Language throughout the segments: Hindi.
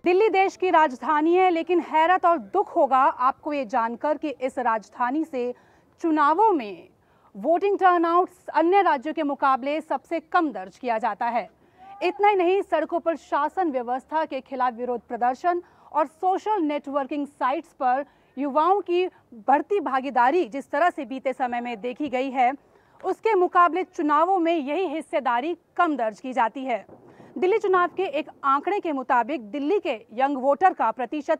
दिल्ली देश की राजधानी है, लेकिन हैरत और दुख होगा आपको ये जानकर कि इस राजधानी से चुनावों में वोटिंग टर्नआउट अन्य राज्यों के मुकाबले सबसे कम दर्ज किया जाता है। इतना ही नहीं, सड़कों पर शासन व्यवस्था के खिलाफ विरोध प्रदर्शन और सोशल नेटवर्किंग साइट्स पर युवाओं की बढ़ती भागीदारी जिस तरह से बीते समय में देखी गई है, उसके मुकाबले चुनावों में यही हिस्सेदारी कम दर्ज की जाती है। दिल्ली चुनाव के एक आंकड़े के मुताबिक दिल्ली के यंग वोटर का प्रतिशत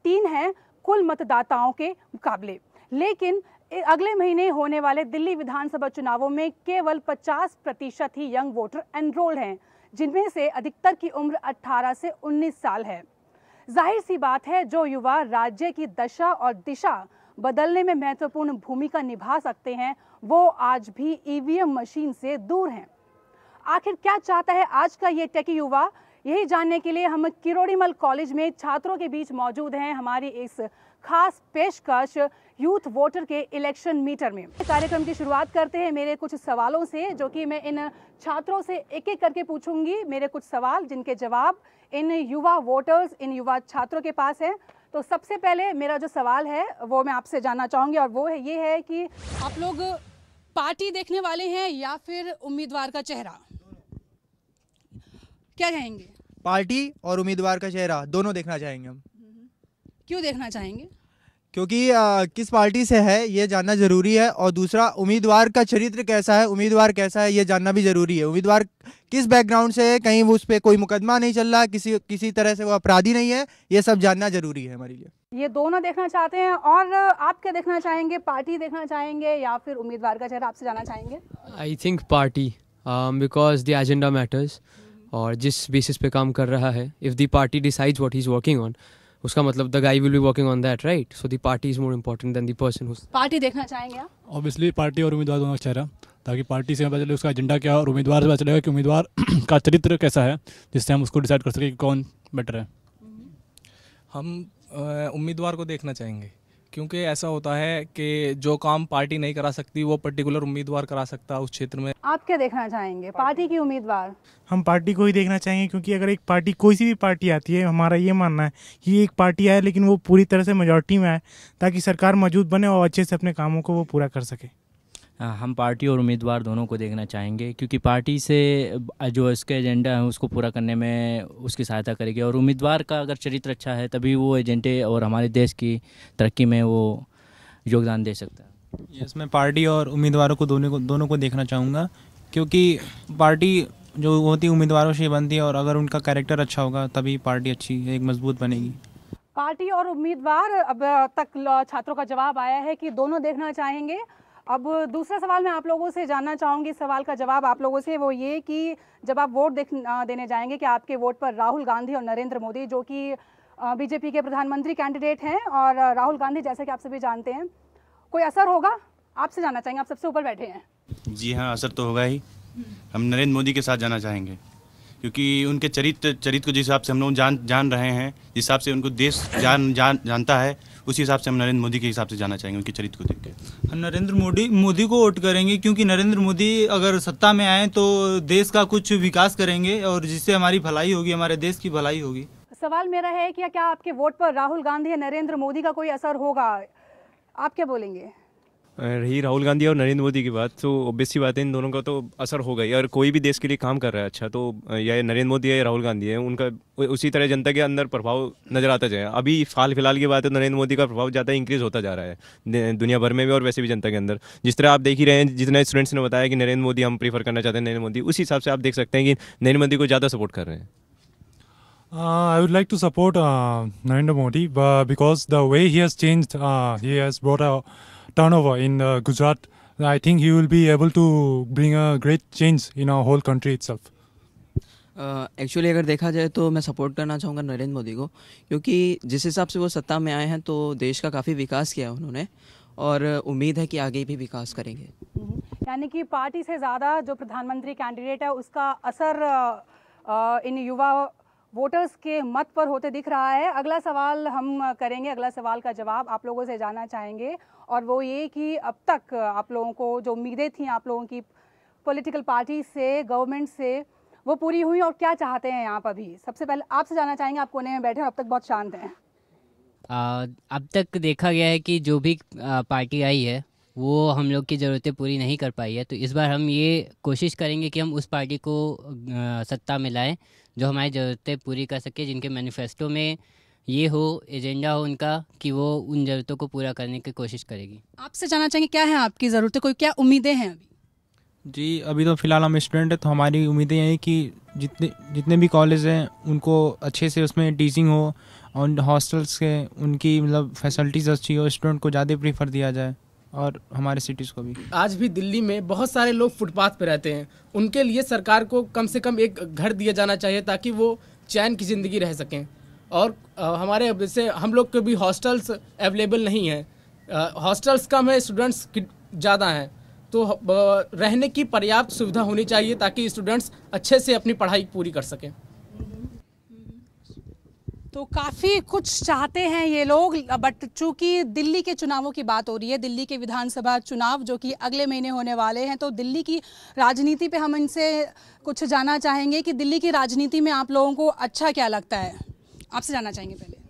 3 है कुल मतदाताओं के मुकाबले, लेकिन अगले महीने होने वाले दिल्ली विधानसभा चुनावों में केवल 50% ही यंग वोटर एनरोल्ड हैं, जिनमें से अधिकतर की उम्र 18 से 19 साल है। जाहिर सी बात है, जो युवा राज्य की दशा और दिशा बदलने में महत्वपूर्ण भूमिका निभा सकते हैं, वो आज भी ईवीएम मशीन से दूर हैं। आखिर क्या चाहता है आज का ये टेकी युवा, यही जानने के लिए हम किरोड़ीमल कॉलेज में छात्रों के बीच मौजूद हैं। हमारी इस खास पेशकश यूथ वोटर के इलेक्शन मीटर में कार्यक्रम की शुरुआत करते हैं मेरे कुछ सवालों से, जो कि मैं इन छात्रों से एक एक करके पूछूंगी। मेरे कुछ सवाल जिनके जवाब इन युवा वोटर्स, इन युवा छात्रों के पास है। तो सबसे पहले मेरा जो सवाल है वो मैं आपसे जानना चाहूँगी, और वो ये है कि आप लोग पार्टी देखने वाले हैं या फिर उम्मीदवार का चेहरा? क्या कहेंगे? पार्टी और उम्मीदवार का चेहरा दोनों देखना चाहेंगे हम। क्यों देखना चाहेंगे? क्योंकि किस पार्टी से है ये जानना जरूरी है, और दूसरा उम्मीदवार का चरित्र कैसा है, उम्मीदवार कैसा है ये जानना भी जरूरी है। उम्मीदवार किस बैकग्राउंड से है, कहीं उस पर कोई मुकदमा नहीं चल रहा, किसी तरह से वो अपराधी नहीं है, ये सब जानना जरूरी है हमारे लिए। ये दोनों देखना चाहते हैं। और आप क्या देखना चाहेंगे? पार्टी देखना चाहेंगे या फिर उम्मीदवार का चेहरा आपसे जानना चाहेंगे? I think party, because the agenda matters, और जिस बेसिस पे काम कर रहा है, if the party decides what he is working on, उसका मतलब the guy will be working on that, right? So the party is more important then the person who. Party देखना चाहेंगे आप? ऑब्वियसली पार्टी और उम्मीदवार दोनों का चेहरा, ताकि पार्टी से पता चले उसका एजेंडा क्या है और उम्मीदवार से पता चलेगा कि उम्मीदवार का चरित्र कैसा है, जिससे हम उसको डिसाइड कर सकें कि कौन बेटर है। हम उम्मीदवार को देखना चाहेंगे, क्योंकि ऐसा होता है कि जो काम पार्टी नहीं करा सकती वो पर्टिकुलर उम्मीदवार करा सकता है उस क्षेत्र में। आप क्या देखना चाहेंगे, पार्टी की उम्मीदवार? हम पार्टी को ही देखना चाहेंगे, क्योंकि अगर एक पार्टी, कोई सी भी पार्टी आती है, हमारा ये मानना है कि एक पार्टी आए लेकिन वो पूरी तरह से मेजॉरिटी में आए, ताकि सरकार मजबूत बने और अच्छे से अपने कामों को वो पूरा कर सके। हम पार्टी और उम्मीदवार दोनों को देखना चाहेंगे, क्योंकि पार्टी से जो इसका एजेंडा है उसको पूरा करने में उसकी सहायता करेगी, और उम्मीदवार का अगर चरित्र अच्छा है तभी वो एजेंडे और हमारे देश की तरक्की में वो योगदान दे सकता है। इसमें पार्टी और उम्मीदवारों को दोनों को देखना चाहूँगा, क्योंकि पार्टी जो होती है उम्मीदवारों से बनती है, और अगर उनका कैरेक्टर अच्छा होगा तभी पार्टी अच्छी एक मजबूत बनेगी। पार्टी और उम्मीदवार, अब तक छात्रों का जवाब आया है कि दोनों देखना चाहेंगे। अब दूसरा सवाल मैं आप लोगों से जानना चाहूँगी, सवाल का जवाब आप लोगों से, वो ये कि जब आप वोट देने जाएंगे, कि आपके वोट पर राहुल गांधी और नरेंद्र मोदी, जो कि बीजेपी के प्रधानमंत्री कैंडिडेट हैं, और राहुल गांधी जैसा कि आप सभी जानते हैं, कोई असर होगा? आपसे जानना चाहेंगे, आप सबसे ऊपर बैठे हैं। जी हाँ, असर तो होगा ही। हम नरेंद्र मोदी के साथ जाना चाहेंगे, क्योंकि उनके चरित्र को जिस हिसाब से हम लोग जान रहे हैं, जिस हिसाब से उनको देश जानता है, उसी हिसाब से हम नरेंद्र मोदी के हिसाब से जाना चाहेंगे, उनके चरित्र को देख के। हम नरेंद्र मोदी को वोट करेंगे, क्योंकि नरेंद्र मोदी अगर सत्ता में आए तो देश का कुछ विकास करेंगे, और जिससे हमारी भलाई होगी, हमारे देश की भलाई होगी। सवाल मेरा है कि क्या आपके वोट पर राहुल गांधी या नरेंद्र मोदी का कोई असर होगा? आप क्या बोलेंगे? रही राहुल गांधी और नरेंद्र मोदी की बात, तो ऑब्वियस सी बात है, इन दोनों का तो असर होगा ही। और कोई भी देश के लिए काम कर रहा है अच्छा, तो या नरेंद्र मोदी है या राहुल गांधी है, उनका उसी तरह जनता के अंदर प्रभाव नजर आता जाए। अभी फिलहाल की बात है, नरेंद्र मोदी का प्रभाव ज़्यादा इंक्रीज होता जा रहा है दुनिया भर में भी, और वैसे भी जनता के अंदर। जिस तरह आप देख ही रहे हैं, जितने स्टूडेंट्स ने बताया कि नरेंद्र मोदी हम प्रीफर करना चाहते हैं, नरेंद्र मोदी, उस हिसाब से आप देख सकते हैं कि नरेंद्र मोदी को ज़्यादा सपोर्ट कर रहे हैं। I would like to support Narendra Modi because the way he has changed, he has brought a turnover in Gujarat. I think he will be able to bring a great change in our whole country itself. Actually अगर देखा जाए तो मैं सपोर्ट करना चाहूँगा नरेंद्र मोदी को, क्योंकि जिस हिसाब से वो सत्ता में आए हैं तो देश का काफ़ी विकास किया उन्होंने, और उम्मीद है कि आगे भी विकास करेंगे। यानी कि पार्टी से ज़्यादा जो प्रधानमंत्री कैंडिडेट है उसका असर इन युवा वोटर्स के मत पर होते दिख रहा है। अगला सवाल हम करेंगे, अगला सवाल का जवाब आप लोगों से जानना चाहेंगे, और वो ये कि अब तक आप लोगों को जो उम्मीदें थी आप लोगों की पॉलिटिकल पार्टी से, गवर्नमेंट से, वो पूरी हुई और क्या चाहते हैं आप अभी? सबसे पहले आपसे जानना चाहेंगे, आप कोने में बैठे हैं और अब तक बहुत शांत हैं। अब तक देखा गया है कि जो भी पार्टी आई है वो हम लोग की ज़रूरतें पूरी नहीं कर पाई है, तो इस बार हम ये कोशिश करेंगे कि हम उस पार्टी को सत्ता में लाएं जो हमारी ज़रूरतें पूरी कर सके, जिनके मैनिफेस्टो में ये हो, एजेंडा हो उनका कि वो उन ज़रूरतों को पूरा करने की कोशिश करेगी। आपसे जानना चाहेंगे क्या है आपकी ज़रूरतें, कोई क्या उम्मीदें हैं अभी? जी अभी तो फ़िलहाल हम स्टूडेंट हैं, तो हमारी उम्मीदें यही कि जितने भी कॉलेज हैं उनको अच्छे से उसमें टीचिंग हो और हॉस्टल्स के उनकी मतलब फैसिलिटीज़ अच्छी हो, स्टूडेंट को ज़्यादा प्रीफर दिया जाए और हमारे सिटीज़ को भी। आज भी दिल्ली में बहुत सारे लोग फुटपाथ पे रहते हैं, उनके लिए सरकार को कम से कम एक घर दिया जाना चाहिए ताकि वो चैन की ज़िंदगी रह सकें। और हमारे जैसे हम लोग के भी हॉस्टल्स अवेलेबल नहीं हैं, हॉस्टल्स कम है, स्टूडेंट्स ज़्यादा हैं, तो रहने की पर्याप्त सुविधा होनी चाहिए ताकि स्टूडेंट्स अच्छे से अपनी पढ़ाई पूरी कर सकें। तो काफ़ी कुछ चाहते हैं ये लोग, बट चूंकि दिल्ली के चुनावों की बात हो रही है, दिल्ली के विधानसभा चुनाव जो कि अगले महीने होने वाले हैं, तो दिल्ली की राजनीति पे हम इनसे कुछ जानना चाहेंगे कि दिल्ली की राजनीति में आप लोगों को अच्छा क्या लगता है। आपसे जानना चाहेंगे पहले।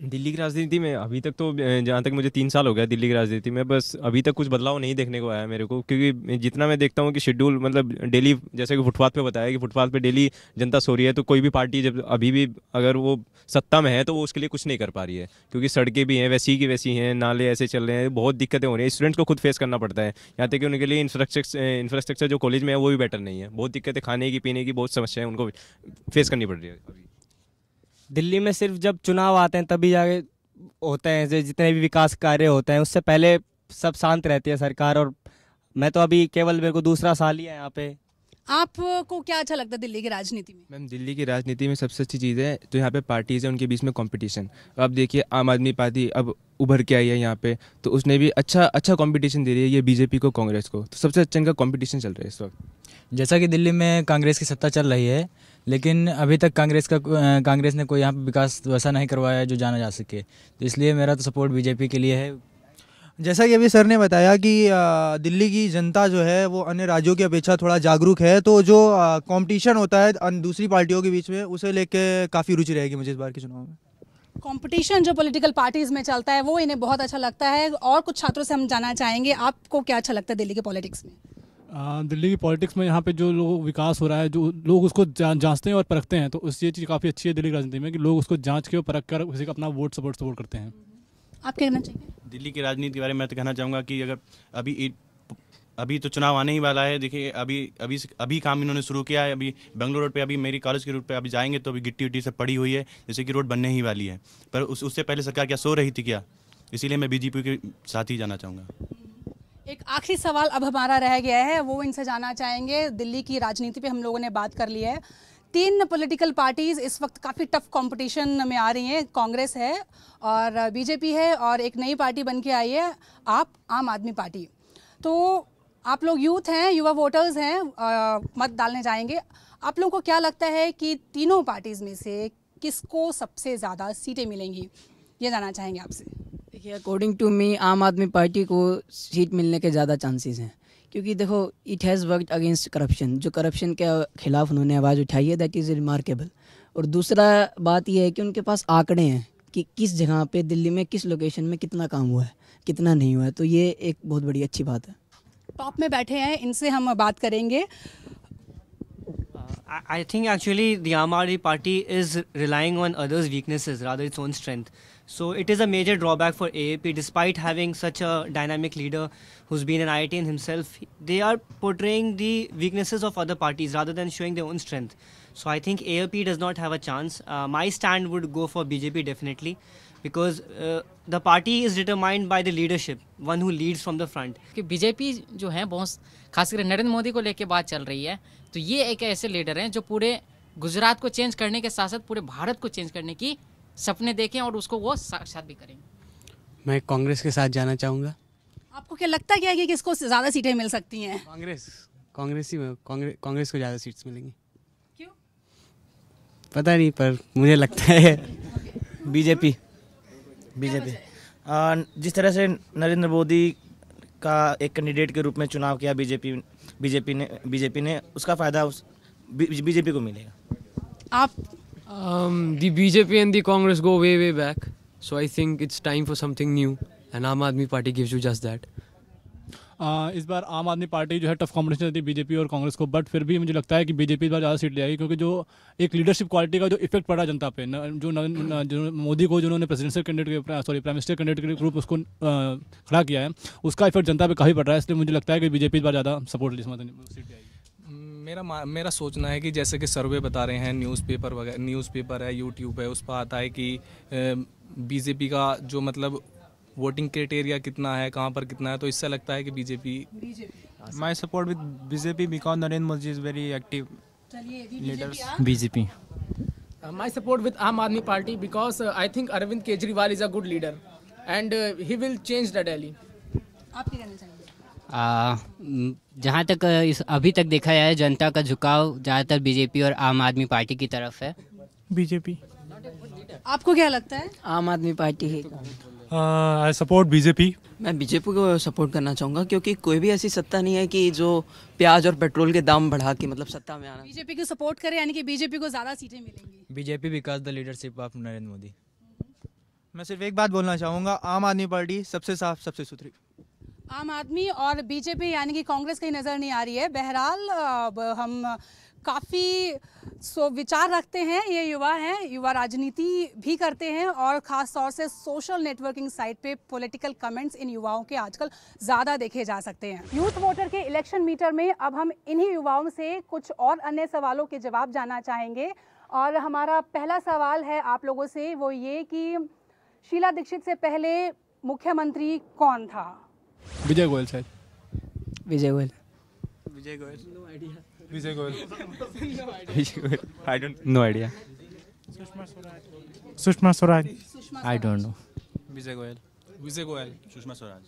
दिल्ली की राजनीति में अभी तक तो जहाँ तक मुझे 3 साल हो गया दिल्ली की राजनीति में, बस अभी तक कुछ बदलाव नहीं देखने को आया मेरे को, क्योंकि जितना मैं देखता हूँ कि शेड्यूल मतलब डेली, जैसे कि फुटपाथ पे बताया कि फुटपाथ पे डेली जनता सो रही है, तो कोई भी पार्टी जब अभी भी अगर वो सत्ता में है तो वो उसके लिए कुछ नहीं कर पा रही है, क्योंकि सड़कें भी हैं वैसी की वैसी हैं, नाले ऐसे चल रहे हैं, बहुत दिक्कतें हो रही हैं, स्टूडेंट्स को खुद फेस करना पड़ता है। यहाँ तक कि उनके लिए इंफ्रास्ट्रक्चर जो कॉलेज में है वो भी बेटर नहीं है, बहुत दिक्कतें, खाने की पीने की बहुत समस्याएं उनको फेस करनी पड़ रही है। दिल्ली में सिर्फ जब चुनाव आते हैं तभी जाके होते हैं, जो जितने भी विकास कार्य होते हैं उससे पहले सब शांत रहती है सरकार। और मैं तो अभी केवल मेरे को दूसरा साल ही है यहाँ पे। आपको क्या अच्छा लगता है दिल्ली की राजनीति में? मैम दिल्ली की राजनीति में सबसे अच्छी चीज़ है जो यहाँ पे पार्टीज़ हैं उनके बीच में कंपटीशन। अब देखिए आम आदमी पार्टी अब उभर के आई है यहाँ पे, तो उसने भी अच्छा कंपटीशन दे रही है ये बीजेपी को, कांग्रेस को, तो सबसे अच्छा इनका कंपटीशन चल रहा है इस वक्त। जैसा कि दिल्ली में कांग्रेस की सत्ता चल रही है, लेकिन अभी तक कांग्रेस ने कोई यहाँ पे विकास वैसा नहीं करवाया है जो जाना जा सके, तो इसलिए मेरा तो सपोर्ट बीजेपी के लिए है। जैसा कि अभी सर ने बताया कि दिल्ली की जनता जो है वो अन्य राज्यों की अपेक्षा थोड़ा जागरूक है, तो जो कंपटीशन होता है दूसरी पार्टियों के बीच में उसे लेके काफ़ी रुचि रहेगी मुझे इस बार के चुनाव में। कंपटीशन जो पॉलिटिकल पार्टीज़ में चलता है वो इन्हें बहुत अच्छा लगता है। और कुछ छात्रों से हम जानना चाहेंगे, आपको क्या अच्छा लगता है दिल्ली के पॉलिटिक्स में? दिल्ली की पॉलिटिक्स में यहाँ पे जो लोग विकास हो रहा है, जो लोग उसको जांचते हैं और परखते हैं, तो उस ये चीज़ काफ़ी अच्छी है दिल्ली की राजनीति में कि लोग उसको जांच के और परख कर किसी का अपना वोट सपोर्ट करते हैं। आप क्या कहना चाहिए? दिल्ली की राजनीति के बारे में मैं तो कहना चाहूँगा कि अगर अभी तो चुनाव आने ही वाला है, देखिए अभी काम इन्होंने शुरू किया है। अभी बेंगलुरु रोड पे, अभी मेरी कॉलेज के रूट पे अभी जाएंगे तो अभी गिट्टी उट्टी सब पड़ी हुई है, जैसे कि रोड बनने ही वाली है, पर उससे पहले सरकार क्या सो रही थी क्या? इसीलिए मैं बीजेपी के साथ ही जाना चाहूँगा। एक आखिरी सवाल अब हमारा रह गया है, वो इनसे जानना चाहेंगे। दिल्ली की राजनीति पे हम लोगों ने बात कर ली है, 3 पॉलिटिकल पार्टीज़ इस वक्त काफ़ी टफ कंपटीशन में आ रही हैं। कांग्रेस है और बीजेपी है और एक नई पार्टी बन के आई है आम आदमी पार्टी। तो आप लोग यूथ हैं, युवा वोटर्स हैं, मत डालने जाएंगे। आप लोगों को क्या लगता है कि तीनों पार्टीज़ में से किसको सबसे ज़्यादा सीटें मिलेंगी, ये जानना चाहेंगे आपसे। देखिए अकॉर्डिंग टू मी आम आदमी पार्टी को सीट मिलने के ज़्यादा चांसेस हैं, क्योंकि देखो it has worked against corruption, जो करप्शन के खिलाफ उन्होंने आवाज़ उठाई है, दैट इज़ रिमार्केबल। और दूसरा बात यह है कि उनके पास आंकड़े हैं कि किस जगह पे दिल्ली में किस लोकेशन में कितना काम हुआ है, कितना नहीं हुआ है, तो ये एक बहुत बड़ी अच्छी बात है। टॉप में बैठे हैं, इनसे हम बात करेंगे। I think actually the Aam Aadmi Party is relying on others' weaknesses rather its own strength. So it is a major drawback for AAP, despite having such a dynamic leader who's been an IITian himself. They are portraying the weaknesses of other parties rather than showing their own strength. So I think AAP does not have a chance. My stand would go for BJP definitely, because the party is determined by the leadership, one who leads from the front. कि बीजेपी जो है बहुत खासकर नरेंद्र मोदी को लेके बात चल रही है, तो ये एक ऐसे लीडर हैं जो पूरे गुजरात को चेंज करने के साथ साथ पूरे भारत को चेंज करने की सपने देखें और उसको वो साक्षात भी करेंगे। मैं कांग्रेस के साथ जाना चाहूँगा। आपको क्या लगता है कि किसको ज़्यादा सीटें मिल सकती हैं? कांग्रेस को ज़्यादा सीट्स मिलेंगी। क्यों पता नहीं, पर मुझे लगता है बीजेपी। जिस तरह से नरेंद्र मोदी का एक कैंडिडेट के रूप में चुनाव किया बीजेपी ने उसका फ़ायदा बीजेपी को मिलेगा। आप The BJP and the Congress go way back, so I think it's time for something new, and Aam Aadmi Party gives you just that. इस बार आम आदमी पार्टी जो है टफ कॉम्पिटिशन देती है बीजेपी और कांग्रेस को, बट फिर भी मुझे लगता है कि बीजेपी इस बार ज़्यादा सीट ले आएगी, क्योंकि जो एक लीडरशिप क्वालिटी का जो इफेक्ट पड़ा जनता पे, जो मोदी को जिन्होंने presidential candidate prime minister candidate के ग्रुप उसको खड़ा किया है, उसका इफेक्ट जनता पे काफ़ी पड़ रहा है। इसलिए मुझे लगता है कि बीजेपी इस बार ज़्यादा सपोर्ट सीट ले आएगी। मेरा सोचना है कि जैसे कि सर्वे बता रहे हैं, न्यूज़पेपर है, यूट्यूब है, उस पर आता है कि बीजेपी का जो मतलब वोटिंग क्राइटेरिया कितना है, कहाँ पर कितना है, तो इससे लगता है कि BJP. My support with BJP because Narendra Modi is very active leaders. BJP. My support with Aam Aadmi Party because I think Arvind Kejriwal is a good leader and he will change the Delhi. आप क्या कहना चाहेंगे? जहाँ तक अभी तक देखा जाए, जनता का झुकाव ज़्यादातर बीजेपी और आम आदमी पार्टी की तरफ है। बीजेपी। आपको क्या लगता है? आम Aadmi party he. I support BJP. मैं बीजेपी को सपोर्ट करना चाहूँगा, क्योंकि कोई भी ऐसी सत्ता नहीं है कि जो प्याज और पेट्रोल के दाम बढ़ा के मतलब सत्ता में आना। बीजेपी को सपोर्ट करें यानी कि बीजेपी को ज़्यादा सीटें मिलेंगी। BJP because the leadership of Narendra Modi. मैं सिर्फ एक बात बोलना चाहूँगा, आम आदमी पार्टी सबसे साफ, सबसे सुथरी। आम आदमी और बीजेपी यानी कि कांग्रेस कहीं नज़र नहीं आ रही है। बहरहाल अब हम काफ़ी विचार रखते हैं, ये युवा हैं, युवा राजनीति भी करते हैं और ख़ास तौर से सोशल नेटवर्किंग साइट पे पॉलिटिकल कमेंट्स इन युवाओं के आजकल ज़्यादा देखे जा सकते हैं। यूथ वोटर के इलेक्शन मीटर में अब हम इन्हीं युवाओं से कुछ और अन्य सवालों के जवाब जानना चाहेंगे और हमारा पहला सवाल है आप लोगों से, वो ये कि शीला दीक्षित से पहले मुख्यमंत्री कौन था? विजय गोयल शायद। Vijay Goyal. Vijay Goyal. No idea. Vijay Goyal. Vijay Goyal. I don't know idea. Sushma Swaraj. I don't know. Vijay Goyal. Vijay Goyal. Sushma Swaraj.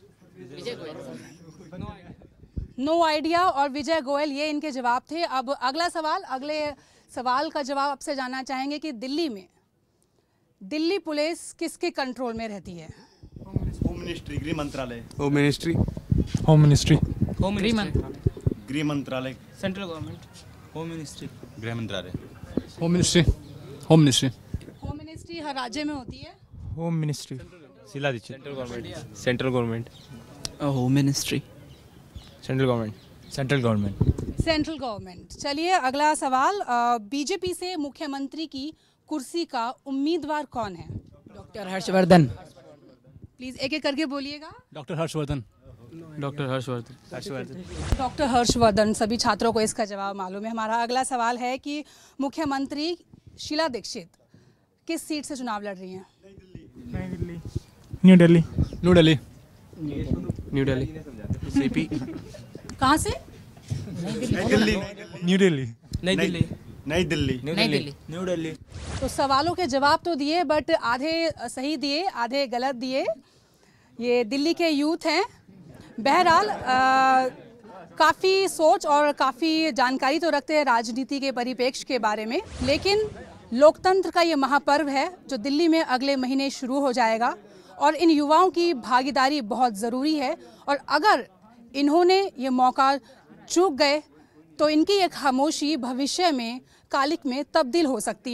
Vijay Goyal. No idea और विजय गोयल, ये इनके जवाब थे। अब अगला सवाल, अगले सवाल का जवाब आपसे जानना चाहेंगे कि दिल्ली में दिल्ली पुलिस किसके कंट्रोल में रहती है? होम मिनिस्ट्री, गृह मंत्रालय। Home ministry. Home ministry. गृह मंत्रालय। Central government. Home ministry. गृह मंत्रालय। Home ministry. Home ministry. Home ministry हर राज्य में होती है। Home ministry. Sheila Dikshit. Central government. Central government. Home ministry. Central government. Central government. Central government. चलिए अगला सवाल, बीजेपी से मुख्यमंत्री की कुर्सी का उम्मीदवार कौन है? डॉक्टर हर्षवर्धन। प्लीज एक एक करके बोलिएगा। Doctor Harshvardhan. Doctor Harshvardhan. Doctor Harshvardhan. सभी छात्रों को इसका जवाब मालूम है। हमारा अगला सवाल है कि मुख्यमंत्री शीला दीक्षित किस सीट से चुनाव लड़ रही हैं? New Delhi. New Delhi. New Delhi. CP. कहाँ से? न्यू दिल्ली। नई दिल्ली। नई दिल्ली। नई दिल्ली। न्यू दिल्ली। तो सवालों के जवाब तो दिए बट आधे सही दिए, आधे गलत दिए। ये दिल्ली के यूथ हैं। बहरहाल काफ़ी सोच और काफ़ी जानकारी तो रखते हैं राजनीति के परिप्रेक्ष्य के बारे में, लेकिन लोकतंत्र का ये महापर्व है जो दिल्ली में अगले महीने शुरू हो जाएगा और इन युवाओं की भागीदारी बहुत ज़रूरी है और अगर इन्होंने ये मौका चूक गए तो इनकी एक खामोशी भविष्य में कालिक में तब्दील हो सकती है।